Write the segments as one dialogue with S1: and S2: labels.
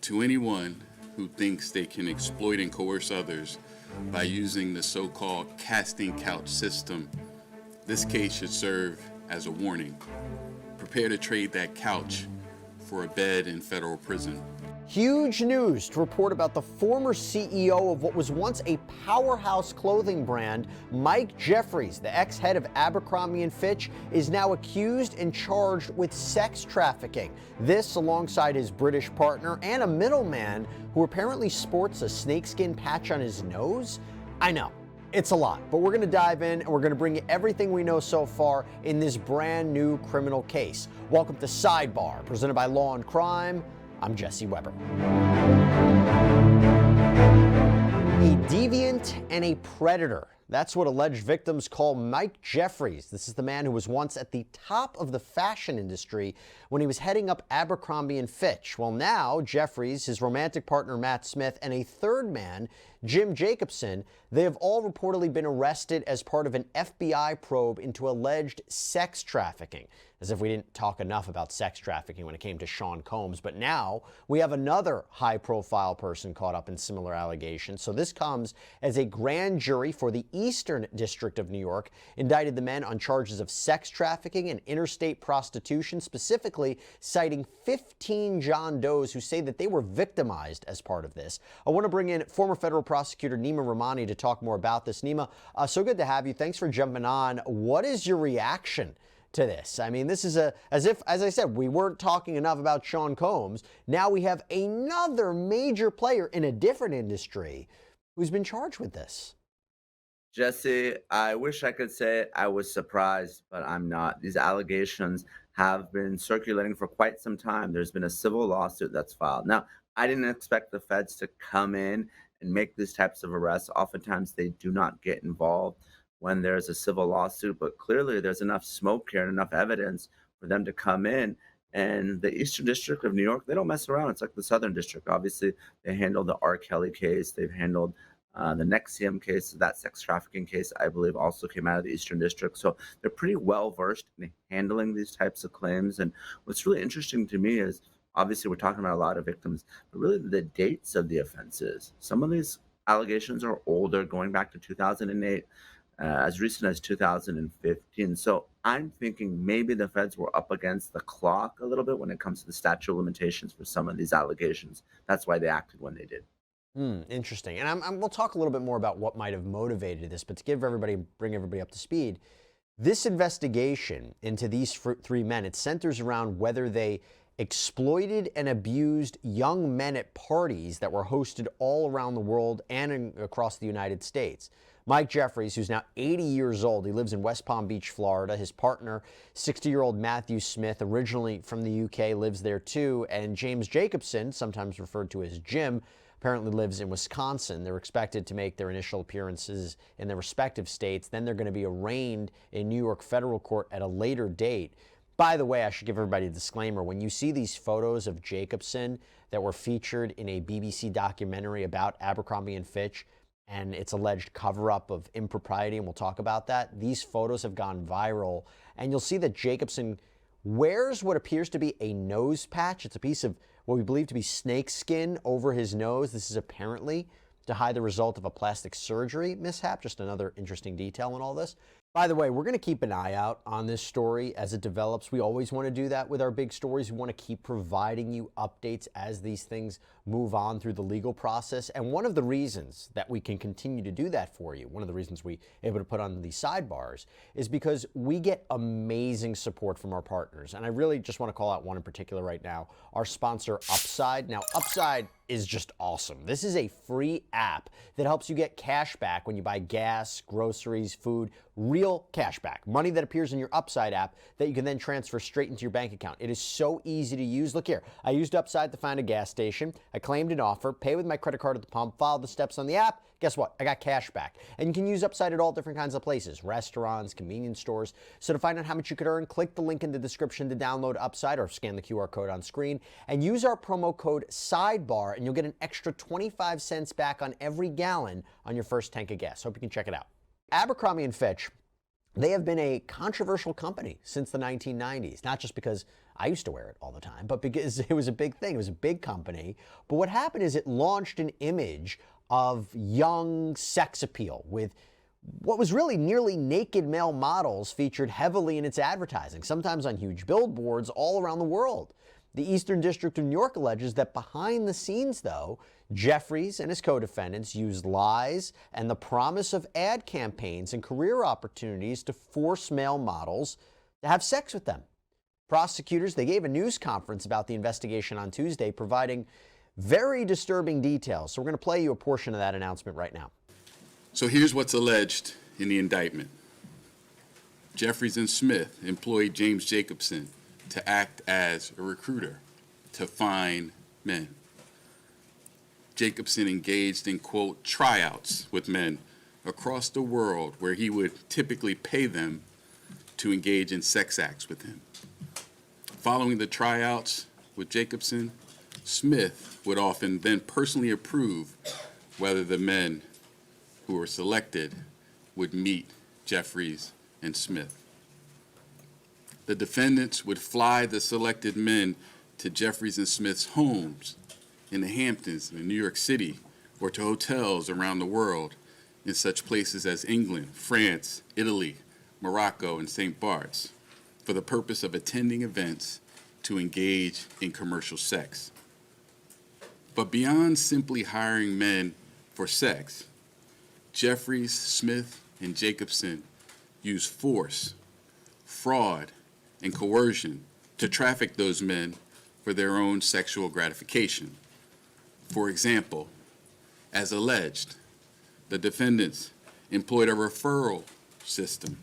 S1: To anyone who thinks they can exploit and coerce others by using the so-called casting couch system, this case should serve as a warning. Prepare to trade that couch for a bed in federal prison.
S2: Huge news to report about the former CEO of what was once a powerhouse clothing brand. Mike Jeffries, the ex-head of Abercrombie Fitch, is now accused and charged with sex trafficking. This alongside his British partner and a middleman who apparently sports a snakeskin patch on his nose. I know, it's a lot, but we're going to dive in and we're going to bring you everything we know so far in this brand new criminal case. Welcome to Sidebar, presented by Law&Crime. I'm Jesse Weber. A deviant and a predator. That's what alleged victims call Mike Jeffries. This is the man who was once at the top of the fashion industry when he was heading up Abercrombie Fitch. Well, now Jeffries, his romantic partner Matt Smith, and a third man, Jim Jacobson, they have all reportedly been arrested as part of an FBI probe into alleged sex trafficking. As if we didn't talk enough about sex trafficking when it came to Sean Combs. But now we have another high-profile person caught up in similar allegations. So this comes as a grand jury for the Eastern District of New York indicted the men on charges of sex trafficking and interstate prostitution, specifically citing 15 John Does who say that they were victimized as part of this. I want to bring in former federal prosecutor Neama Rahmani to talk more about this. Neama, so good to have you. Thanks for jumping on. What is your reaction to this? I mean, this is as I said, we weren't talking enough about Sean Combs. Now we have another major player in a different industry who's been charged with this.
S3: Jesse, I wish I could say I was surprised, but I'm not. These allegations have been circulating for quite some time. There's been a civil lawsuit that's filed. Now, I didn't expect the feds to come in and make these types of arrests. Oftentimes, they do not get involved when there's a civil lawsuit, but clearly there's enough smoke here and enough evidence for them to come in. And the Eastern District of New York, they don't mess around. It's like the Southern District. Obviously, they handled the R. Kelly case. They've handled the NXIVM case. That sex trafficking case, I believe, also came out of the Eastern District. So they're pretty well versed in handling these types of claims. And what's really interesting to me is, obviously, we're talking about a lot of victims, but really the dates of the offenses. Some of these allegations are older, going back to 2008. As recent as 2015. So I'm thinking maybe the feds were up against the clock a little bit when it comes to the statute of limitations for some of these allegations. That's why they acted when they did.
S2: Interesting. And we'll talk a little bit more about what might have motivated this, but to bring everybody up to speed, this investigation into these three men, it centers around whether they exploited and abused young men at parties that were hosted all around the world and across the United States. Mike Jeffries, who's now 80 years old, he lives in West Palm Beach, Florida. His partner, 60-year-old Matthew Smith, originally from the UK, lives there too. And James Jacobson, sometimes referred to as Jim, apparently lives in Wisconsin. They're expected to make their initial appearances in their respective states. Then they're going to be arraigned in New York federal court at a later date. By the way, I should give everybody a disclaimer. When you see these photos of Jacobson that were featured in a BBC documentary about Abercrombie & Fitch, and its alleged cover-up of impropriety, and we'll talk about that. These photos have gone viral, and you'll see that Jacobson wears what appears to be a nose patch. It's a piece of what we believe to be snake skin over his nose. This is apparently to hide the result of a plastic surgery mishap. Just another interesting detail in all this. By the way, we're going to keep an eye out on this story as it develops. We always want to do that with our big stories. We want to keep providing you updates as these things move on through the legal process. And one of the reasons that we can continue to do that for you, one of the reasons we're able to put on these sidebars, is because we get amazing support from our partners. And I really just want to call out one in particular right now, our sponsor, Upside. Now, Upside is just awesome. This is a free app that helps you get cash back when you buy gas, groceries, food, real cash back, money that appears in your Upside app that you can then transfer straight into your bank account. It is so easy to use. Look here, I used Upside to find a gas station. I claimed an offer, pay with my credit card at the pump, followed the steps on the app. Guess what? I got cash back. And you can use Upside at all different kinds of places, restaurants, convenience stores. So to find out how much you could earn, click the link in the description to download Upside or scan the QR code on screen and use our promo code SIDEBAR and you'll get an extra 25 cents back on every gallon on your first tank of gas. Hope you can check it out. Abercrombie & Fitch, they have been a controversial company since the 1990s, not just because I used to wear it all the time, but because it was a big thing. It was a big company. But what happened is it launched an image of young sex appeal with what was really nearly naked male models featured heavily in its advertising, sometimes on huge billboards all around the world. The Eastern District of New York alleges that behind the scenes, though, Jeffries and his co-defendants used lies and the promise of ad campaigns and career opportunities to force male models to have sex with them. Prosecutors, they gave a news conference about the investigation on Tuesday, providing very disturbing details. So we're going to play you a portion of that announcement right now.
S1: So here's what's alleged in the indictment. Jeffries and Smith employed James Jacobson to act as a recruiter to find men. Jacobson engaged in, quote, tryouts with men across the world where he would typically pay them to engage in sex acts with him. Following the tryouts with Jacobson, Smith would often then personally approve whether the men who were selected would meet Jeffries and Smith. The defendants would fly the selected men to Jeffries and Smith's homes in the Hamptons in New York City or to hotels around the world in such places as England, France, Italy, Morocco, and St. Bart's for the purpose of attending events to engage in commercial sex. But beyond simply hiring men for sex, Jeffries, Smith, and Jacobson used force, fraud, and coercion to traffic those men for their own sexual gratification. For example, as alleged, the defendants employed a referral system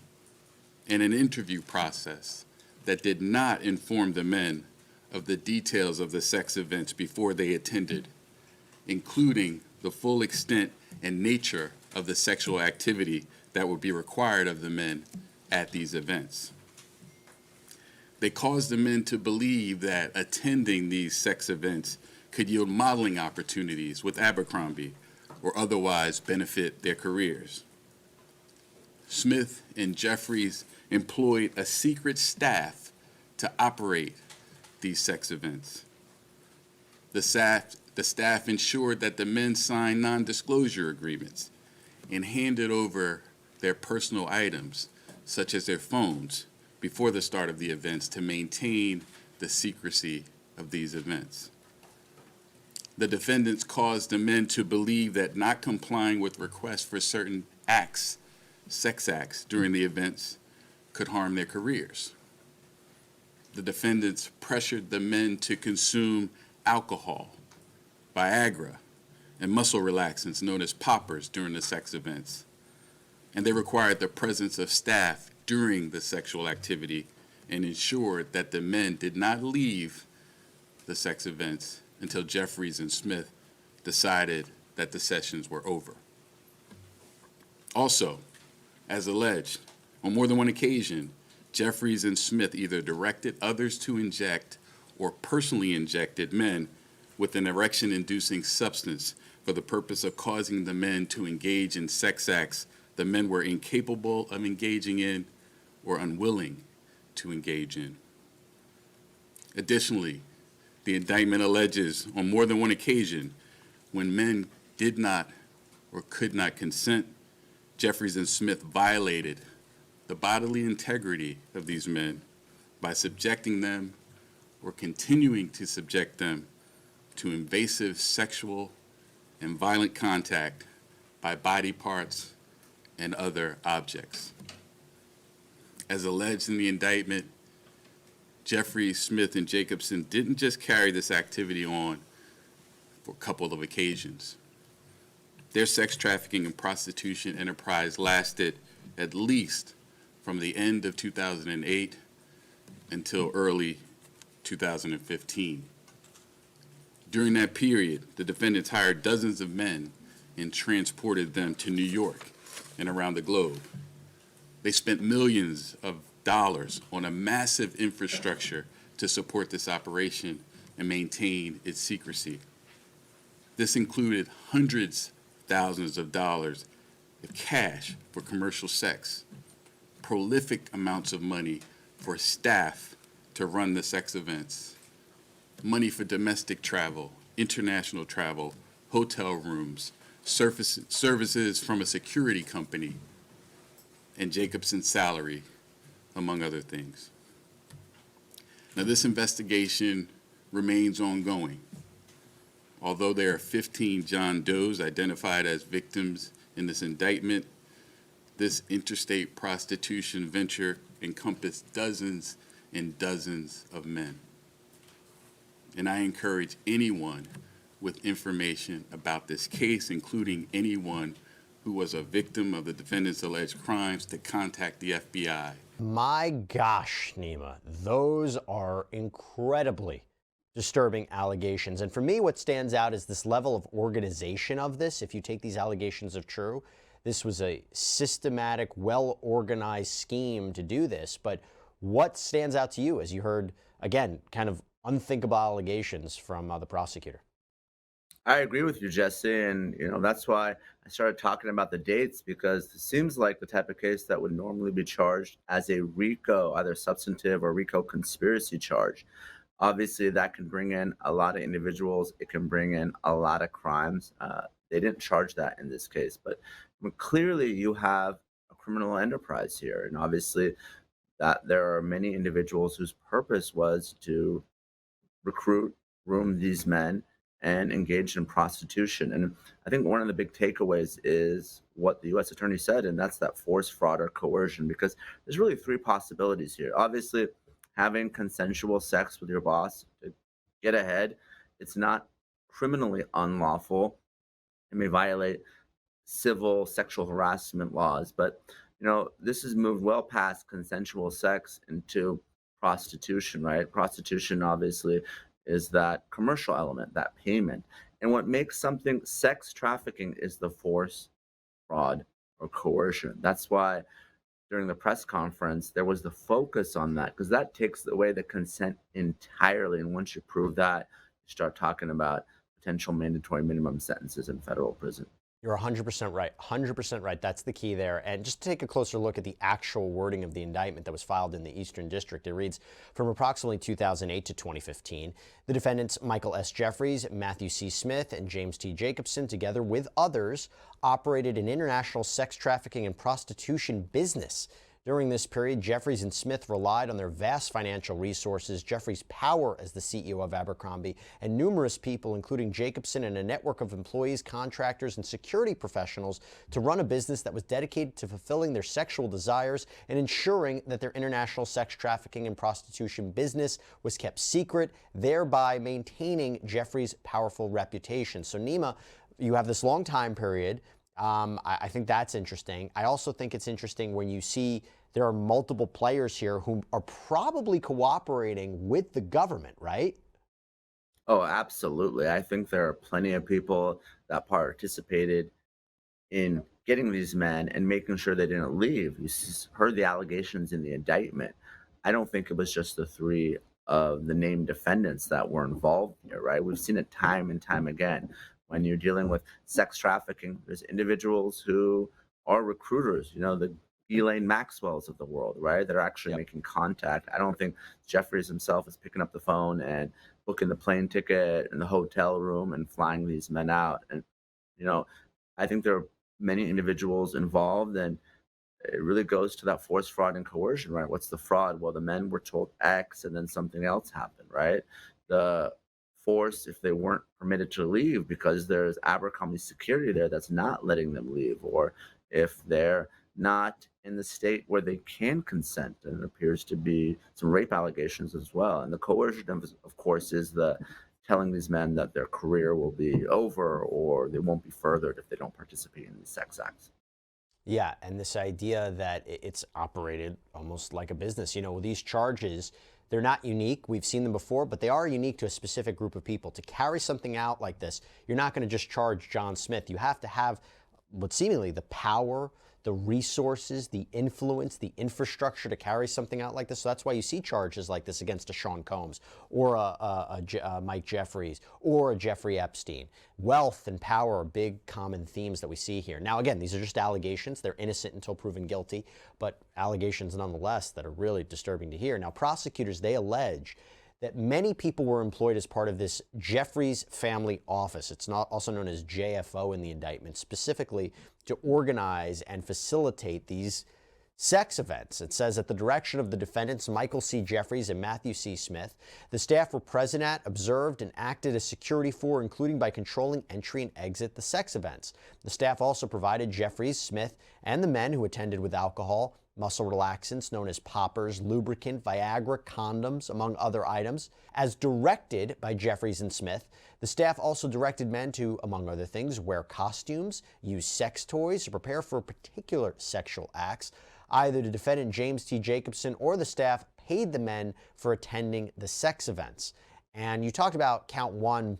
S1: and an interview process that did not inform the men of the details of the sex events before they attended, including the full extent and nature of the sexual activity that would be required of the men at these events. They caused the men to believe that attending these sex events could yield modeling opportunities with Abercrombie or otherwise benefit their careers. Smith and Jeffries employed a secret staff to operate these sex events. The staff ensured that the men signed non-disclosure agreements and handed over their personal items, such as their phones, before the start of the events to maintain the secrecy of these events. The defendants caused the men to believe that not complying with requests for certain acts, sex acts, during the events could harm their careers. The defendants pressured the men to consume alcohol, Viagra, and muscle relaxants known as poppers during the sex events. And they required the presence of staff during the sexual activity and ensured that the men did not leave the sex events until Jeffries and Smith decided that the sessions were over. Also, as alleged, on more than one occasion, Jeffries and Smith either directed others to inject or personally injected men with an erection-inducing substance for the purpose of causing the men to engage in sex acts the men were incapable of engaging in or unwilling to engage in. Additionally, the indictment alleges on more than one occasion when men did not or could not consent, Jeffries and Smith violated the bodily integrity of these men by subjecting them or continuing to subject them to invasive sexual and violent contact by body parts and other objects. As alleged in the indictment, Jeffries, Smith, and Jacobson didn't just carry this activity on for a couple of occasions. Their sex trafficking and prostitution enterprise lasted at least from the end of 2008 until early 2015. During that period, the defendants hired dozens of men and transported them to New York and around the globe. They spent millions of dollars on a massive infrastructure to support this operation and maintain its secrecy. This included hundreds of thousands of dollars of cash for commercial sex, prolific amounts of money for staff to run the sex events, money for domestic travel, international travel, hotel rooms, services from a security company, and Jacobson's salary, among other things. Now, this investigation remains ongoing. Although there are 15 John Does identified as victims in this indictment, this interstate prostitution venture encompassed dozens and dozens of men. And I encourage anyone with information about this case, including anyone who was a victim of the defendant's alleged crimes, to contact the FBI.
S2: My gosh, Neama, those are incredibly disturbing allegations. And for me, what stands out is this level of organization of this. If you take these allegations as true, this was a systematic, well-organized scheme to do this. But what stands out to you as you heard, again, kind of unthinkable allegations from the prosecutor?
S3: I agree with you, Jesse, and that's why I started talking about the dates, because it seems like the type of case that would normally be charged as a RICO, either substantive or RICO conspiracy charge. Obviously, that can bring in a lot of individuals. It can bring in a lot of crimes. They didn't charge that in this case, but clearly you have a criminal enterprise here, and obviously that there are many individuals whose purpose was to recruit, groom these men, and engaged in prostitution. And I think one of the big takeaways is what the U.S. attorney said, and that's that force, fraud, or coercion, because there's really three possibilities here. Obviously, having consensual sex with your boss to get ahead, it's not criminally unlawful. It may violate civil sexual harassment laws, but this has moved well past consensual sex into prostitution, right? Prostitution, obviously, is that commercial element, that payment. And what makes something sex trafficking is the force, fraud, or coercion. That's why during the press conference, there was the focus on that, because that takes away the consent entirely. And once you prove that, you start talking about potential mandatory minimum sentences in federal prison.
S2: You're 100% right. 100% right. That's the key there. And just to take a closer look at the actual wording of the indictment that was filed in the Eastern District, it reads, from approximately 2008 to 2015, the defendants Michael S. Jeffries, Matthew C. Smith, and James T. Jacobson, together with others, operated an international sex trafficking and prostitution business. During this period, Jeffries and Smith relied on their vast financial resources, Jeffries' power as the CEO of Abercrombie, and numerous people, including Jacobson and a network of employees, contractors, and security professionals, to run a business that was dedicated to fulfilling their sexual desires and ensuring that their international sex trafficking and prostitution business was kept secret, thereby maintaining Jeffries' powerful reputation. So, Neama, you have this long time period. I think that's interesting. I also think it's interesting when you see there are multiple players here who are probably cooperating with the government, right?
S3: Oh, absolutely. I think there are plenty of people that participated in getting these men and making sure they didn't leave. You heard the allegations in the indictment. I don't think it was just the three of the named defendants that were involved here, right? We've seen it time and time again. When you're dealing with sex trafficking, there's individuals who are recruiters, the Elaine Maxwells of the world, right? That are actually making contact. I don't think Jeffries himself is picking up the phone and booking the plane ticket and the hotel room and flying these men out. And, I think there are many individuals involved, and it really goes to that force, fraud, and coercion, right? What's the fraud? Well, the men were told X and then something else happened, right? The force, if they weren't permitted to leave because there's Abercrombie security there that's not letting them leave, or if they're not in the state where they can consent, and it appears to be some rape allegations as well. And the coercion, of course, is the telling these men that their career will be over or they won't be furthered if they don't participate in these sex acts.
S2: Yeah, and this idea that it's operated almost like a business. These charges, they're not unique. We've seen them before, but they are unique to a specific group of people. To carry something out like this, you're not going to just charge John Smith. You have to have what seemingly the power, the resources, the influence, the infrastructure to carry something out like this. So that's why you see charges like this against a Sean Combs or a Mike Jeffries or a Jeffrey Epstein. Wealth and power are big common themes that we see here. Now, again, these are just allegations. They're innocent until proven guilty, but allegations nonetheless that are really disturbing to hear. Now, prosecutors, they allege that many people were employed as part of this Jeffries family office. It's not also known as JFO in the indictment, specifically to organize and facilitate these sex events. It says at the direction of the defendants, Michael C. Jeffries and Matthew C. Smith, the staff were present at, observed, and acted as security for, including by controlling entry and exit the sex events. The staff also provided Jeffries, Smith, and the men who attended with alcohol, muscle relaxants known as poppers, lubricant, Viagra, condoms, among other items. As directed by Jeffries and Smith, the staff also directed men to, among other things, wear costumes, use sex toys to prepare for particular sexual acts. Either the defendant James T. Jacobson or the staff paid the men for attending the sex events. And you talked about count one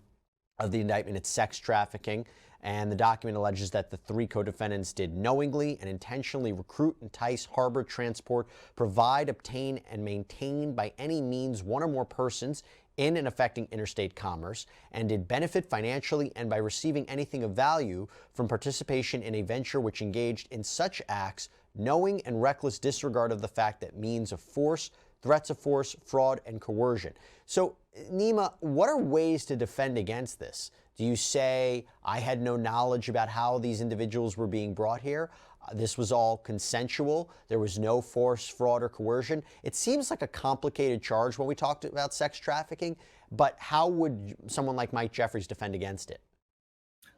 S2: of the indictment, it's sex trafficking. And the document alleges that the three co-defendants did knowingly and intentionally recruit, entice, harbor, transport, provide, obtain, and maintain by any means one or more persons in and affecting interstate commerce, and did benefit financially and by receiving anything of value from participation in a venture which engaged in such acts, knowing and reckless disregard of the fact that means of force, threats of force, fraud, and coercion. So, Neama, what are ways to defend against this? Do you say, I had no knowledge about how these individuals were being brought here? This was all consensual. There was no force, fraud, or coercion. It seems like a complicated charge when we talked about sex trafficking, but how would someone like Mike Jeffries defend against it?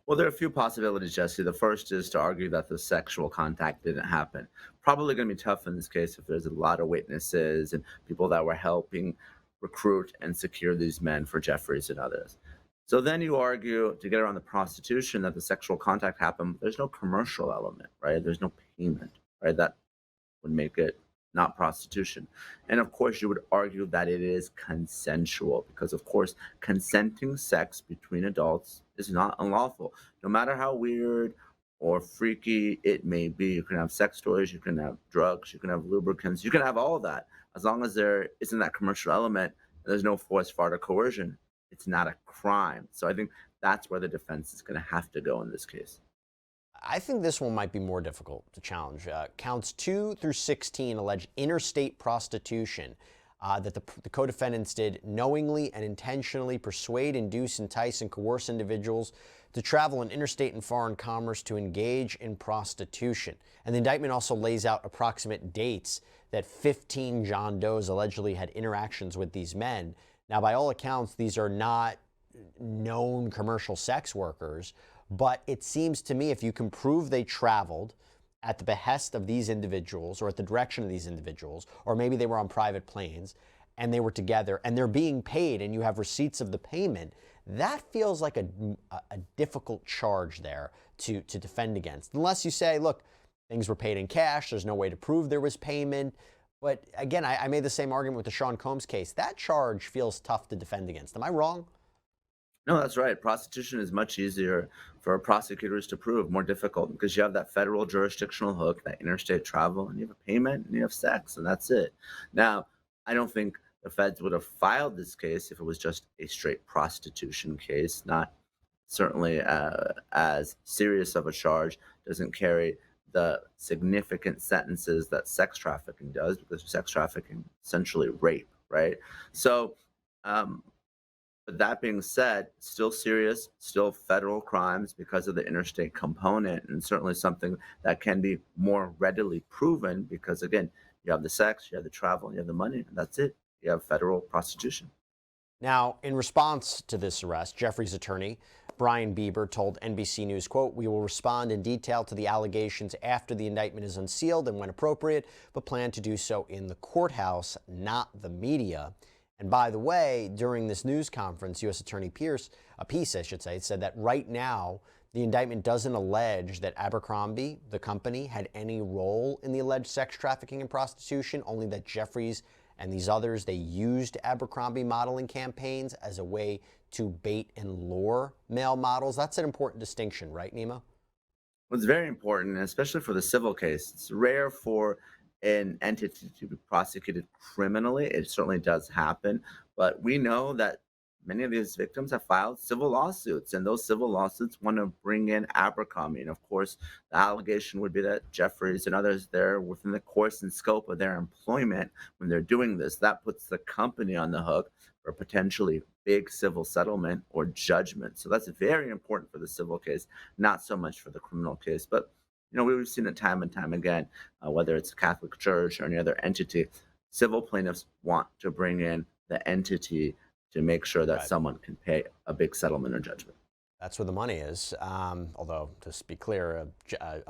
S3: Well, there are a few possibilities, Jesse. The first is to argue that the sexual contact didn't happen. Probably going to be tough in this case if there's a lot of witnesses and people that were helping recruit and secure these men for Jeffries and others. So then you argue to get around the prostitution that the sexual contact happened. There's no commercial element, right? There's no payment, right? That would make it not prostitution. And of course, you would argue that it is consensual because, of course, consenting sex between adults is not unlawful. No matter how weird or freaky it may be, you can have sex toys, you can have drugs, you can have lubricants, you can have all that. As long as there isn't that commercial element, there's no force, fraud, or coercion, it's not a crime. So I think that's where the defense is going to have to go in this case.
S2: I think this one might be more difficult to challenge. Counts 2 through 16 allege interstate prostitution, that the co-defendants did knowingly and intentionally persuade, induce, entice, and coerce individuals to travel in interstate and foreign commerce to engage in prostitution. And the indictment also lays out approximate dates that 15 John Does allegedly had interactions with these men. Now, by all accounts, these are not known commercial sex workers, but it seems to me if you can prove they traveled at the behest of these individuals or at the direction of these individuals, or maybe they were on private planes and they were together and they're being paid and you have receipts of the payment, that feels like a difficult charge there to defend against. Unless you say, look, things were paid in cash, there's no way to prove there was payment. But again, I made the same argument with the Sean Combs case. That charge feels tough to defend against. Am I wrong?
S3: No, that's right. Prostitution is much easier for prosecutors to prove, more difficult, because you have that federal jurisdictional hook, that interstate travel, and you have a payment, and you have sex, and that's it. Now, I don't think the feds would have filed this case if it was just a straight prostitution case, not certainly as serious of a charge, doesn't carry the significant sentences that sex trafficking does, because sex trafficking is essentially rape, right? So, but that being said, still serious, still federal crimes because of the interstate component, and certainly something that can be more readily proven because, again, you have the sex, you have the travel, you have the money, and that's it. You have federal prostitution.
S2: Now, in response to this arrest, Jeffries' attorney, Brian Bieber, told NBC News, quote, "We will respond in detail to the allegations after the indictment is unsealed and when appropriate, but plan to do so in the courthouse, not the media." And by the way, during this news conference, U.S. Attorney Peace, I should say, said that right now, the indictment doesn't allege that Abercrombie, the company, had any role in the alleged sex trafficking and prostitution, only that Jeffries and these others, they used Abercrombie modeling campaigns as a way to bait and lure male models. That's an important distinction, right, Neama?
S3: What's very important, especially for the civil case, it's rare for an entity to be prosecuted criminally. It certainly does happen, but we know that many of these victims have filed civil lawsuits, and those civil lawsuits want to bring in Abercrombie. And of course, the allegation would be that Jeffries and others there within the course and scope of their employment when they're doing this, that puts the company on the hook for potentially big civil settlement or judgment. So that's very important for the civil case, not so much for the criminal case. But we've seen it time and time again, whether it's the Catholic Church or any other entity, civil plaintiffs want to bring in the entity to make sure that someone can pay a big settlement or judgment.
S2: That's where the money is. Although, to be clear,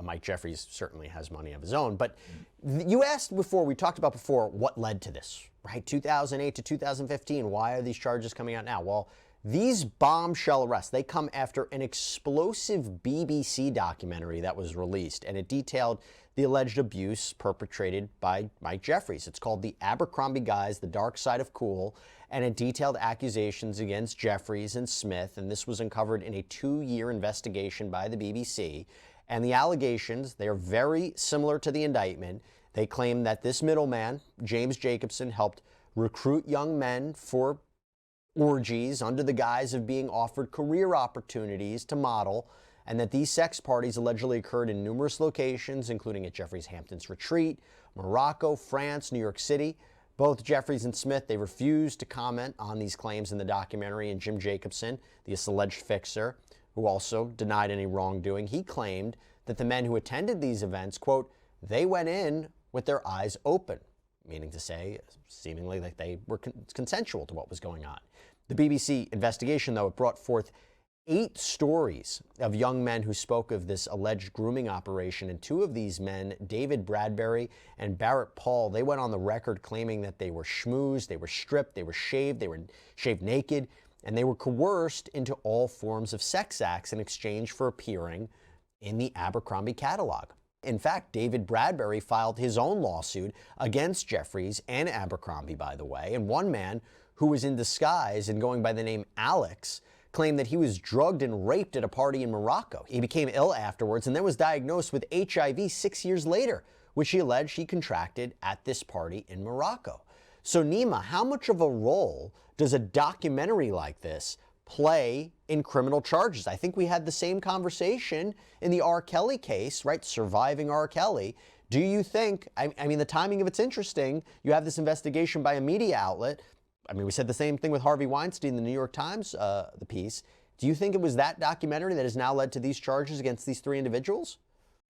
S2: Mike Jeffries certainly has money of his own. But you asked before, we talked about before, what led to this, right? 2008 to 2015. Why are these charges coming out now? Well, these bombshell arrests, they come after an explosive BBC documentary that was released, and it detailed the alleged abuse perpetrated by Mike Jeffries. It's called The Abercrombie Guys, The Dark Side of Cool, and it detailed accusations against Jeffries and Smith, and this was uncovered in a 2-year investigation by the BBC. And the allegations, they are very similar to the indictment. They claim that this middleman, James Jacobson, helped recruit young men for orgies under the guise of being offered career opportunities to model, and that these sex parties allegedly occurred in numerous locations, including at Jeffries Hampton's retreat, Morocco, France, New York City. Both Jeffries and Smith, they refused to comment on these claims in the documentary, and Jim Jacobson, this alleged fixer, who also denied any wrongdoing, he claimed that the men who attended these events, quote, they went in with their eyes open, meaning to say, seemingly like they were consensual to what was going on. The BBC investigation, though, it brought forth 8 stories of young men who spoke of this alleged grooming operation, and 2 of these men, David Bradbury and Barrett Paul, they went on the record claiming that they were schmoozed, they were stripped, they were shaved naked, and they were coerced into all forms of sex acts in exchange for appearing in the Abercrombie catalog. In fact, David Bradbury filed his own lawsuit against Jeffries and Abercrombie, by the way, and one man who was in disguise and going by the name Alex claimed that he was drugged and raped at a party in Morocco. He became ill afterwards and then was diagnosed with HIV 6 years later, which he alleged he contracted at this party in Morocco. So Neama, how much of a role does a documentary like this play in criminal charges? I think we had the same conversation in the R. Kelly case, right? Surviving R. Kelly. Do you think, I mean, the timing of it's interesting. You have this investigation by a media outlet. I mean, we said the same thing with Harvey Weinstein, the New York Times, the piece. Do you think it was that documentary that has now led to these charges against these 3 individuals?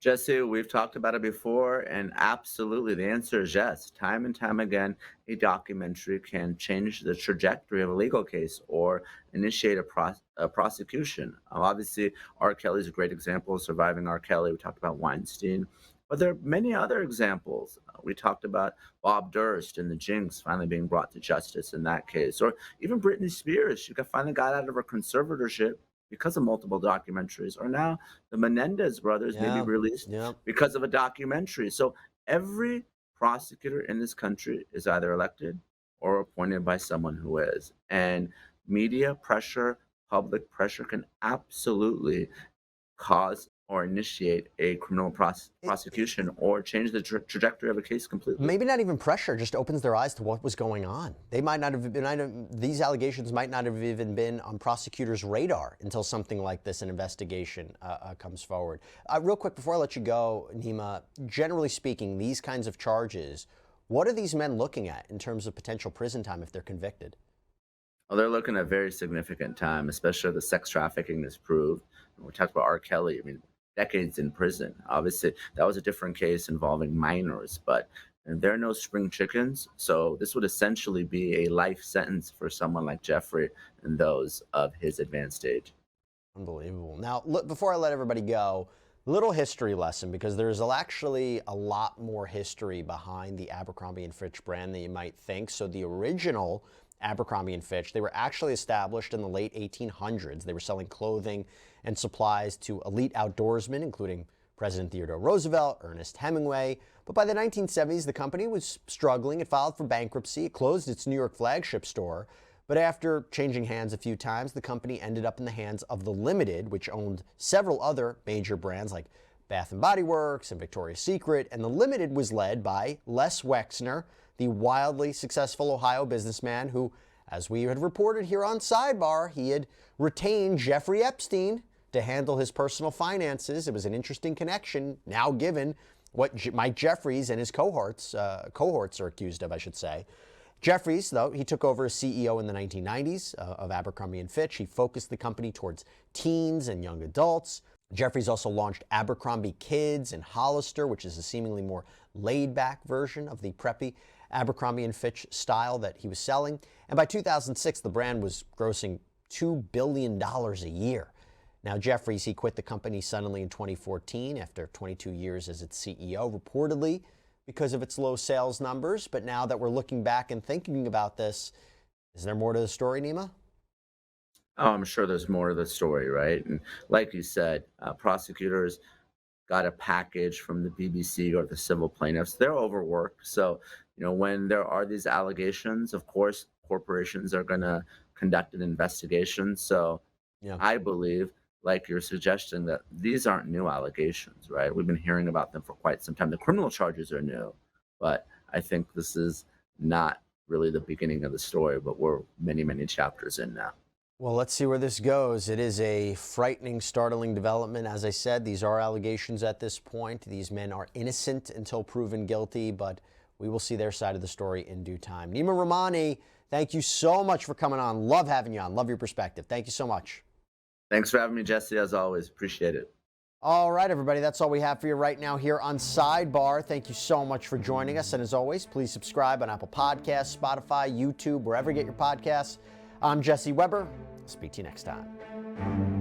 S3: Jesse, we've talked about it before, and absolutely the answer is yes. Time and time again, a documentary can change the trajectory of a legal case or initiate a prosecution. Obviously, R. Kelly is a great example of surviving R. Kelly. We talked about Weinstein. But there are many other examples. We talked about Bob Durst and the Jinx finally being brought to justice in that case. Or even Britney Spears. She finally got out of her conservatorship because of multiple documentaries. Or now the Menendez brothers may be released because of a documentary. So every prosecutor in this country is either elected or appointed by someone who is. And media pressure, public pressure can absolutely cause or initiate a criminal prosecution or change the trajectory of a case completely.
S2: Maybe not even pressure, just opens their eyes to what was going on. They might not have been, these allegations might not have even been on prosecutors' radar until something like this, an investigation comes forward. Real quick, before I let you go, Neama, generally speaking, these kinds of charges, what are these men looking at in terms of potential prison time if they're convicted?
S3: Well, they're looking at very significant time, especially if the sex trafficking is proved. We talked about R. Kelly. I mean, decades in prison. Obviously, that was a different case involving minors, but there are no spring chickens. So this would essentially be a life sentence for someone like Jeffrey and those of his advanced age.
S2: Unbelievable. Now, look, before I let everybody go, little history lesson, because there's actually a lot more history behind the Abercrombie & Fitch brand than you might think. So the original Abercrombie & Fitch, they were actually established in the late 1800s. They were selling clothing and supplies to elite outdoorsmen, including President Theodore Roosevelt, Ernest Hemingway. But by the 1970s, the company was struggling. It filed for bankruptcy. It closed its New York flagship store. But after changing hands a few times, the company ended up in the hands of the Limited, which owned several other major brands like Bath & Body Works and Victoria's Secret, and the Limited was led by Les Wexner, the wildly successful Ohio businessman who, as we had reported here on Sidebar, he had retained Jeffrey Epstein to handle his personal finances. It was an interesting connection, now given what Mike Jeffries and his cohorts are accused of, I should say. Jeffries, though, he took over as CEO in the 1990s of Abercrombie & Fitch. He focused the company towards teens and young adults. Jeffries also launched Abercrombie Kids and Hollister, which is a seemingly more laid-back version of the preppy Abercrombie & Fitch style that he was selling. And by 2006, the brand was grossing $2 billion a year. Now, Jeffries, he quit the company suddenly in 2014 after 22 years as its CEO, reportedly because of its low sales numbers. But now that we're looking back and thinking about this, is there more to the story, Neama?
S3: Oh, I'm sure there's more to the story, right? And like you said, prosecutors got a package from the BBC or the civil plaintiffs. They're overworked. So, when there are these allegations, of course, corporations are going to conduct an investigation. So
S2: Yeah.
S3: I believe, like you're suggesting, that these aren't new allegations, right? We've been hearing about them for quite some time. The criminal charges are new, but I think this is not really the beginning of the story, but we're many, many chapters in now.
S2: Well, let's see where this goes. It is a frightening, startling development. As I said, these are allegations at this point. These men are innocent until proven guilty, but we will see their side of the story in due time. Neama Rahmani, thank you so much for coming on. Love having you on. Love your perspective. Thank you so much.
S3: Thanks for having me, Jesse, as always. Appreciate it.
S2: All right, everybody, that's all we have for you right now here on Sidebar. Thank you so much for joining us. And as always, please subscribe on Apple Podcasts, Spotify, YouTube, wherever you get your podcasts. I'm Jesse Weber. Speak to you next time.